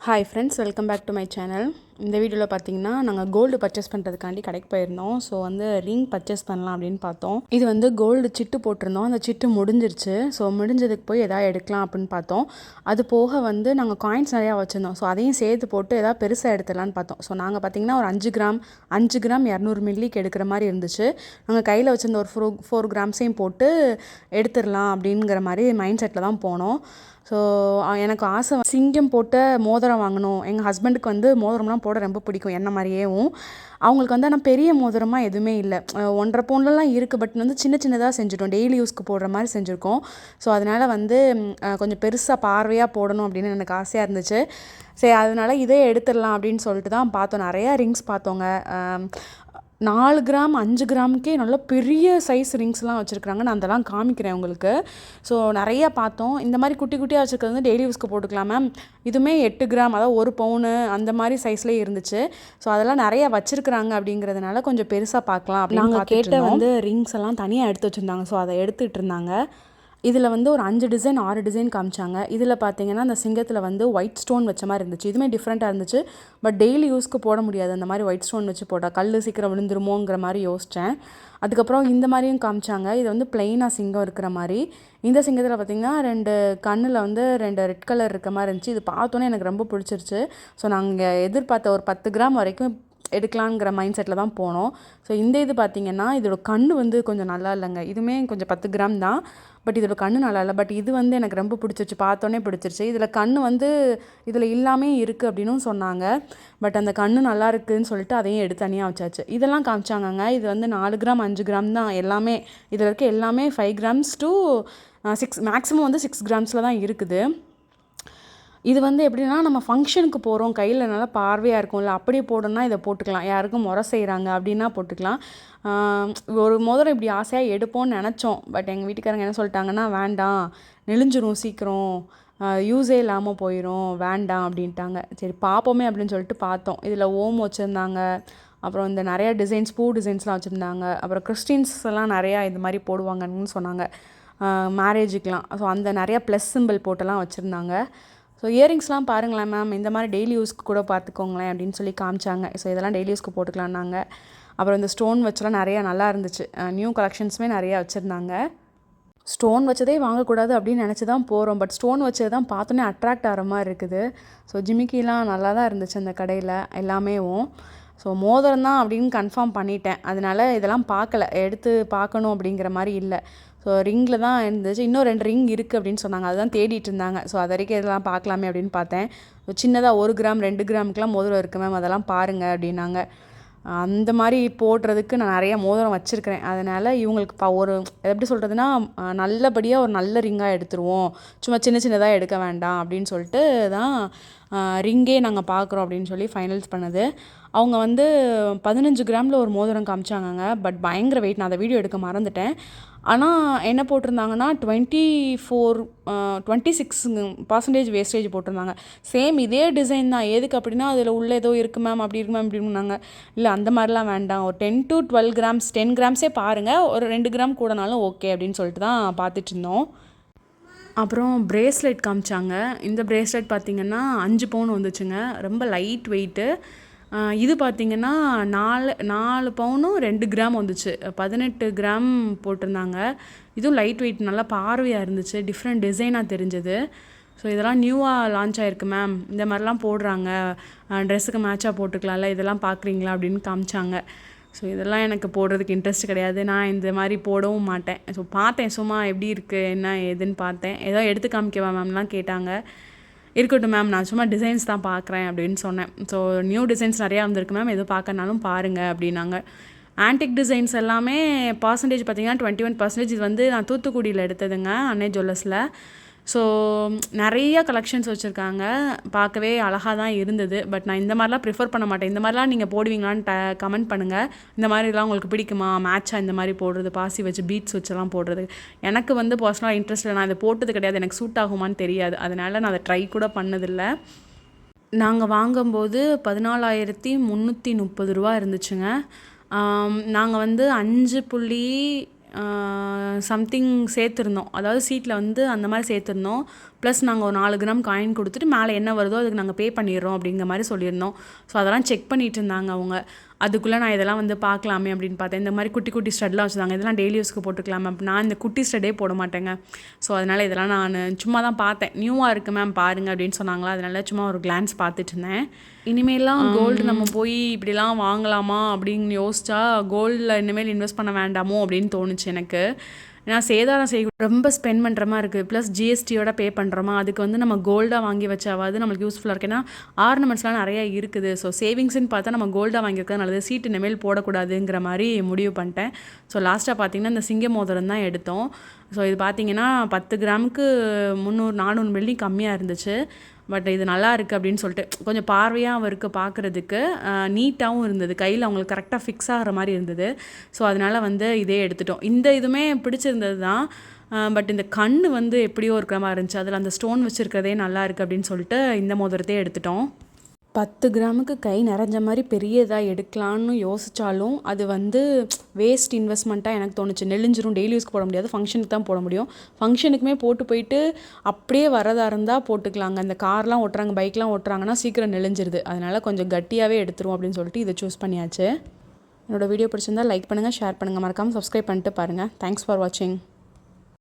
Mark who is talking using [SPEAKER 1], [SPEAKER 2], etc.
[SPEAKER 1] Hi friends, welcome back to my channel. இந்த வீடியோவில் பார்த்தீங்கன்னா நாங்கள் கோல்டு பர்ச்சேஸ் பண்ணுறதுக்காண்டி கடைக்கு போயிருந்தோம். ஸோ ரிங் பர்ச்சேஸ் பண்ணலாம் அப்படின்னு பார்த்தோம். இது கோல்டு சிட்டு போட்டிருந்தோம். அந்த சிட்டு முடிஞ்சிருச்சு. ஸோ முடிஞ்சதுக்கு போய் எதாவது எடுக்கலாம் அப்படின்னு பார்த்தோம். அது போக நாங்கள் காயின்ஸ் நிறையா வச்சுருந்தோம். ஸோ அதையும் சேர்த்து போட்டு எதாவது பெருசாக எடுத்துடலான்னு பார்த்தோம். ஸோ நாங்கள் பார்த்தீங்கன்னா ஒரு 5 கிராம் 200 மில்லிக்கு எடுக்கிற மாதிரி இருந்துச்சு. நாங்கள் கையில் வச்சுருந்த ஒரு 4 கிராம்ஸையும் போட்டு எடுத்துடலாம் அப்படிங்கிற மாதிரி மைண்ட் செட்டில் தான் போனோம். ஸோ எனக்கு ஆசை சிங்கம் போட்ட மோதிரம் வாங்கணும். எங்கள் ஹஸ்பண்டுக்கு மோதிரம்லாம் போட ரொம்ப பிடிக்கும், என்ன மாதிரியேவும். அவங்களுக்கு ஆனால் பெரிய மோதிரமாக எதுவுமே இல்லை. 1.5 பவுன்லலாம் இருக்குது. பட் சின்ன சின்னதாக செஞ்சுட்டோம். டெய்லி யூஸ்க்கு போடுற மாதிரி செஞ்சுருக்கோம். ஸோ அதனால் கொஞ்சம் பெருசாக பார்வையாக போடணும் அப்படின்னு எனக்கு ஆசையாக இருந்துச்சு. சரி, அதனால் இதே எடுத்துடலாம் அப்படின்னு சொல்லிட்டு தான் பார்த்தோம். நிறையா ரிங்ஸ் பார்த்தோங்க. 4 கிராம் 5 கிராமுக்கே நல்ல பெரிய சைஸ் ரிங்ஸ்லாம் வச்சுருக்குறாங்க. நான் அதெல்லாம் காமிக்கிறேன் உங்களுக்கு. ஸோ நிறையா பார்த்தோம். இந்த மாதிரி குட்டி குட்டியாக வச்சுருக்கிறது டெய்லி யூஸ்க்கு போட்டுக்கலாம் மேம். இதுவுமே 8 கிராம், அதாவது 1 பவுனு அந்த மாதிரி சைஸ்லேயே இருந்துச்சு. ஸோ அதெல்லாம் நிறையா வச்சுருக்குறாங்க அப்படிங்கிறதுனால கொஞ்சம் பெருசாக பார்க்கலாம் அப்படின்னு நாங்கள் கேட்ட ரிங்ஸ் எல்லாம் தனியாக எடுத்து வச்சுருந்தாங்க. ஸோ அதை எடுத்துகிட்டு இருந்தாங்க. இதில் ஒரு 5 டிசைன் 6 டிசைன் காமிச்சாங்க. இதில் பார்த்தீங்கன்னா அந்த சிங்கத்தில் ஒயிட் ஸ்டோன் வச்ச மாதிரி இருந்துச்சு. இதுவுமே டிஃப்ரெண்ட்டாக இருந்துச்சு. பட் டெய்லி யூஸ்க்கு போட முடியாது. அந்த மாதிரி ஒயிட் ஸ்டோன் வச்சு போட்டால் கல் சீக்கிரம் விழுந்துருமோங்கிற மாதிரி யோசித்தேன். அதுக்கப்புறம் இந்த மாதிரியும் காமிச்சாங்க. இது பிளெயினாக சிங்கம் இருக்கிற மாதிரி. இந்த சிங்கத்தில் பார்த்திங்கன்னா 2 கண்ணில் 2 ரெட் கலர் இருக்க மாதிரி இருந்துச்சு. இது பார்த்தோன்னே எனக்கு ரொம்ப பிடிச்சிருச்சு. ஸோ நாங்கள் எதிர்பார்த்த ஒரு 10 கிராம் வரைக்கும் எடுக்கலாங்கிற மைண்ட் செட்டில் தான் போனோம். ஸோ இது பார்த்திங்கன்னா இதோட கண்ணு கொஞ்சம் நல்லா இல்லைங்க. இதுவுமே கொஞ்சம் 10 கிராம் தான். பட் இதோட கண்ணு நல்லா இல்லை. பட் இது எனக்கு ரொம்ப பிடிச்சிருச்சு. பார்த்தோன்னே பிடிச்சிருச்சு. இதில் கண்ணு இதில் இல்லாமே இருக்குது அப்படின்னும் சொன்னாங்க. பட் அந்த கண்ணு நல்லா இருக்குதுன்னு சொல்லிட்டு அதையும் எடுத்து தனியாக வச்சாச்சு. இதெல்லாம் காமிச்சாங்கங்க. இது 4 கிராம் 5 கிராம் தான் எல்லாமே. இதில் இருக்க எல்லாமே 5 கிராம்ஸ் டு 6, மேக்ஸிமம் 6 கிராம்ஸில் தான் இருக்குது. இது எப்படின்னா நம்ம ஃபங்க்ஷனுக்கு போகிறோம், கையில் நல்லா பார்வையாக இருக்கும்ல, அப்படியே போடணும்னா இதை போட்டுக்கலாம். யாருக்கும் முறை செய்கிறாங்க அப்படின்னா போட்டுக்கலாம். ஒரு மோதிரம் இப்படி ஆசையாக எடுப்போம்னு நினச்சோம். பட் எங்கள் வீட்டுக்காரங்க என்ன சொல்லிட்டாங்கன்னா, வேண்டாம், நெளிஞ்சிரும் சீக்கிரம், யூஸே இல்லாமல் போயிடும், வேண்டாம் அப்படின்ட்டாங்க. சரி பார்ப்போமே அப்படின்னு சொல்லிட்டு பார்த்தோம். இதில் ஓம் வச்சுருந்தாங்க. அப்புறம் இந்த நிறையா டிசைன்ஸ், பூ டிசைன்ஸ்லாம் வச்சுருந்தாங்க. அப்புறம் கிறிஸ்டின்ஸ் எல்லாம் நிறையா இது மாதிரி போடுவாங்கன்னு சொன்னாங்க மேரேஜுக்கெலாம். ஸோ அந்த நிறையா ப்ளஸ் சிம்பிள் போட்டெல்லாம் வச்சுருந்தாங்க. ஸோ இயரிங்ஸ்லாம் பாருங்களேன் மேம், இந்த மாதிரி டெய்லி யூஸ்க்கு கூட பார்த்துக்கோங்களேன் அப்படின்னு சொல்லி காமிச்சாங்க. ஸோ இதெல்லாம் டெய்லி யூஸ்க்கு போட்டுக்கலான்னாங்க. அப்புறம் இந்த ஸ்டோன் வச்செல்லாம் நிறையா நல்லா இருந்துச்சு. நியூ கலெக்ஷன்ஸுமே நிறையா வச்சுருந்தாங்க. ஸ்டோன் வச்சதே வாங்கக்கூடாது அப்படின்னு நினச்சி தான் போகிறோம். பட் ஸ்டோன் வச்சது தான் பார்த்தோன்னே அட்ராக்ட் ஆகிற மாதிரி இருக்குது. ஸோ ஜிமிக்கிலாம் நல்லா தான் இருந்துச்சு அந்த கடையில் எல்லாமேவும். ஸோ மோதிரம் தான் அப்படின்னு கன்ஃபார்ம் பண்ணிட்டேன். அதனால் இதெல்லாம் எடுத்து பார்க்கணும் அப்படிங்கிற மாதிரி இல்லை. ஸோ ரிங்கில் தான் இருந்துச்சு. இன்னும் 2 ரிங் இருக்குது அப்படின்னு சொன்னாங்க. அதுதான் தேடிட்டு இருந்தாங்க. ஸோ அது வரைக்கும் இதெல்லாம் பார்க்கலாமே அப்படின்னு பார்த்தேன். சின்னதாக 1 கிராம் 2 கிராமுக்கெலாம் மோதிரம் இருக்குது மேம், அதெல்லாம் பாருங்கள் அப்படின்னாங்க. அந்த மாதிரி போடுறதுக்கு நான் நிறையா மோதிரம் வச்சுருக்கிறேன். அதனால் இவங்களுக்கு எப்படி சொல்கிறதுனா, நல்லபடியாக ஒரு நல்ல ரிங்காக எடுத்துருவோம், சும்மா சின்ன சின்னதாக எடுக்க வேண்டாம் அப்படின்னு சொல்லிட்டு தான் ரிங்கே நாங்கள் பார்க்குறோம் அப்படின்னு சொல்லி ஃபைனல்ஸ் பண்ணது. அவங்க 15 கிராமில் ஒரு மோதிரம் காமிச்சாங்கங்க. பட் பயங்கர வெயிட். நான் அதை வீடியோ எடுக்க மறந்துட்டேன். ஆனால் என்ன போட்டிருந்தாங்கன்னா 26% வேஸ்டேஜ் போட்டிருந்தாங்க. சேம் இதே டிசைன் தான். எதுக்கு அப்படின்னா அதில் உள்ள ஏதோ இருக்குது மேம், அப்படி இருக்கு மேம் அப்படின்னாங்க. இல்லை அந்த மாதிரிலாம் வேண்டாம், ஒரு 10 to 12 கிராம்ஸ் 10 கிராம்ஸே பாருங்கள், ஒரு 2 கிராம் கூடனாலும் ஓகே அப்படின்னு சொல்லிட்டு தான் பார்த்துட்டு இருந்தோம். அப்புறம் பிரேஸ்லெட் காமிச்சாங்க. இந்த பிரேஸ்லெட் பார்த்திங்கன்னா 5 பவுன் வந்துச்சுங்க. ரொம்ப லைட் வெயிட்டு. இது பார்த்திங்கன்னா 4 பவுனும் 2 கிராம் வந்துச்சு. 18 கிராம் போட்டிருந்தாங்க. இதுவும் லைட் வெயிட், நல்லா பார்வையாக இருந்துச்சு, டிஃப்ரெண்ட் டிசைனாக தெரிஞ்சது. ஸோ இதெல்லாம் நியூவாக லான்ச் ஆகிருக்கு மேம், இந்த மாதிரிலாம் போடுறாங்க, ட்ரெஸ்ஸுக்கு மேட்சாக போட்டுக்கலாம்ல, இதெல்லாம் பார்க்குறீங்களா அப்படின்னு காமிச்சாங்க. ஸோ இதெல்லாம் எனக்கு போடுறதுக்கு இன்ட்ரெஸ்ட் கிடையாது. நான் இந்த மாதிரி போடவும் மாட்டேன். ஸோ பார்த்தேன், சும்மா எப்படி இருக்குது என்ன ஏதுன்னு பார்த்தேன். ஏதோ எடுத்து காமிக்கவா மேம்லாம் கேட்டாங்க. இருக்கட்டும் மேம், நான் சும்மா டிசைன்ஸ் தான் பார்க்குறேன் அப்படின்னு சொன்னேன். ஸோ நியூ டிசைன்ஸ் நிறையா வந்திருக்கு மேம், எதுவும் பார்க்கனாலும் பாருங்கள் அப்படின்னாங்க. ஆன்டிக் டிசைன்ஸ் எல்லாமே பர்சன்டேஜ் பார்த்திங்கன்னா 21%. இது நான் தூத்துக்குடியில் எடுத்ததுங்க, அன்னை ஜுவல்லர்ஸில். ஸோ நிறைய கலெக்ஷன்ஸ் வச்சுருக்காங்க. பார்க்கவே அழகாக தான் இருந்தது. பட் நான் இந்த மாதிரிலாம் ப்ரிஃபர் பண்ண மாட்டேன். இந்த மாதிரிலாம் நீங்கள் போடுவீங்களான்னு கமெண்ட் பண்ணுங்கள். இந்த மாதிரிலாம் உங்களுக்கு பிடிக்குமா, மேட்சாக இந்த மாதிரி போடுறது, பாசி வச்சு பீட்ஸ் வச்செல்லாம் போடுறது. எனக்கு பர்சனலாக இன்ட்ரெஸ்ட் இல்லை. நான் இதை போட்டது கிடையாது, எனக்கு சூட் ஆகுமான்னு தெரியாது. அதனால் நான் அதை ட்ரை கூட பண்ணதில்லை. நாங்கள் வாங்கும்போது 14,330 ரூபா இருந்துச்சுங்க. நாங்கள் 5 சம்திங் சேர்த்துருந்தோம். அதாவது சீட்டில் அந்த மாதிரி சேர்த்துருந்தோம். ப்ளஸ் நாங்கள் ஒரு 4 கிராம் காயின் கொடுத்துட்டு மேலே என்ன வருதோ அதுக்கு நாங்கள் பே பண்ணிடுறோம் அப்படிங்கிற மாதிரி சொல்லியிருந்தோம். ஸோ அதெல்லாம் செக் பண்ணிகிட்டு இருந்தாங்க அவங்க. அதுக்குள்ளே நான் இதெல்லாம் வந்து பார்க்கலாமே அப்படின்னு பார்த்தேன். இந்த மாதிரி குட்டி குட்டி ஸ்டட்லாம் வச்சுருந்தாங்க. இதெல்லாம் டெய்லி யூஸ்க்கு போட்டுக்கலாமே. நான் இந்த குட்டி ஸ்டடே போட மாட்டேங்க. ஸோ அதனால் இதெல்லாம் நான் சும்மா தான் பார்த்தேன். நியூவாக இருக்குது மேம் பாருங்கள் அப்படின்னு சொன்னாங்களா, அதனால சும்மா ஒரு கிளான்ஸ் பார்த்துட்டு இருந்தேன். இனிமேலாம் கோல்டு நம்ம போய் இப்படிலாம் வாங்கலாமா அப்படின்னு யோசிச்சா கோல்டில் இனிமேல் இன்வெஸ்ட் பண்ண வேண்டாமோ அப்படின்னு தோணுச்சு எனக்கு. ஏன்னா சேதாரம் செய்ய ரொம்ப ஸ்பெண்ட் பண்ணுற மாதிரி இருக்குது. ப்ளஸ் ஜிஎஸ்டியோட பே பண்ணுறோமா, அதுக்கு வந்து நம்ம கோல்டாக வாங்கி வச்சாவது நம்மளுக்கு யூஸ்ஃபுல்லாக இருக்குது. ஏன்னா ஆர்னமெண்ட்ஸ்லாம் நிறையா இருக்குது. ஸோ சேவிங்ஸ்ன்னு பார்த்தா நம்ம கோல்டாக வாங்கியிருக்கிறது நல்லது. சீட்டு இனிமேல் போடக்கூடாதுங்கிற மாதிரி முடிவு பண்ணிட்டேன். ஸோ லாஸ்ட்டாக பார்த்தீங்கன்னா இந்த சிங்க மோதிரம் தான் எடுத்தோம். ஸோ இது பார்த்தீங்கன்னா 10 கிராமுக்கு 300-400 மில்லி கம்மியாக இருந்துச்சு. பட் இது நல்லா இருக்குது அப்படின்னு சொல்லிட்டு கொஞ்சம் பார்வையாகவும் இருக்குது பார்க்குறதுக்கு, நீட்டாகவும் இருந்தது. கையில் அவங்களுக்கு கரெக்டாக ஃபிக்ஸ் ஆகிற மாதிரி இருந்தது. ஸோ அதனால் வந்து இதே எடுத்துட்டோம். இந்த இதுவுமே பிடிச்சிருந்தது தான். பட் இந்த கண் வந்து எப்படியோ இருக்கிற மாதிரி இருந்துச்சு. அதில் அந்த ஸ்டோன் வச்சுருக்கிறதே நல்லா இருக்குது அப்படின்னு சொல்லிட்டு இந்த மோதிரத்தையே எடுத்துட்டோம். 10 கிராமுக்கு கை நிறைஞ்ச மாதிரி பெரிய இதாக எடுக்கலான்னு யோசித்தாலும் அது வந்து வேஸ்ட் இன்வெஸ்ட்மெண்ட்டாக எனக்கு தோணுச்சு. நெளிஞ்சிரும், டெய்லி யூஸ்க்கு போட முடியாது, ஃபங்க்ஷனுக்கு தான் போட முடியும். ஃபங்க்ஷனுக்குமே போட்டு போயிட்டு அப்படியே வரதா இருந்தால் போட்டுக்கலாங்க. இந்த கார்லாம் ஓட்டுறாங்க, பைக்லாம் ஓட்டுறாங்கன்னா சீக்கிரம் நெளிஞ்சிருது. அதனால் கொஞ்சம் கட்டியாகவே எடுத்துரும் அப்படின்னு சொல்லிட்டு இதை சூஸ் பண்ணியாச்சு. என்னோடய வீடியோ பிடிச்சிருந்தால் லைக் பண்ணுங்கள், ஷேர் பண்ணுங்கள், மறக்காமல் சப்ஸ்கிரைப் பண்ணிட்டு பாருங்கள். தேங்க்ஸ் ஃபார் வாட்சிங்.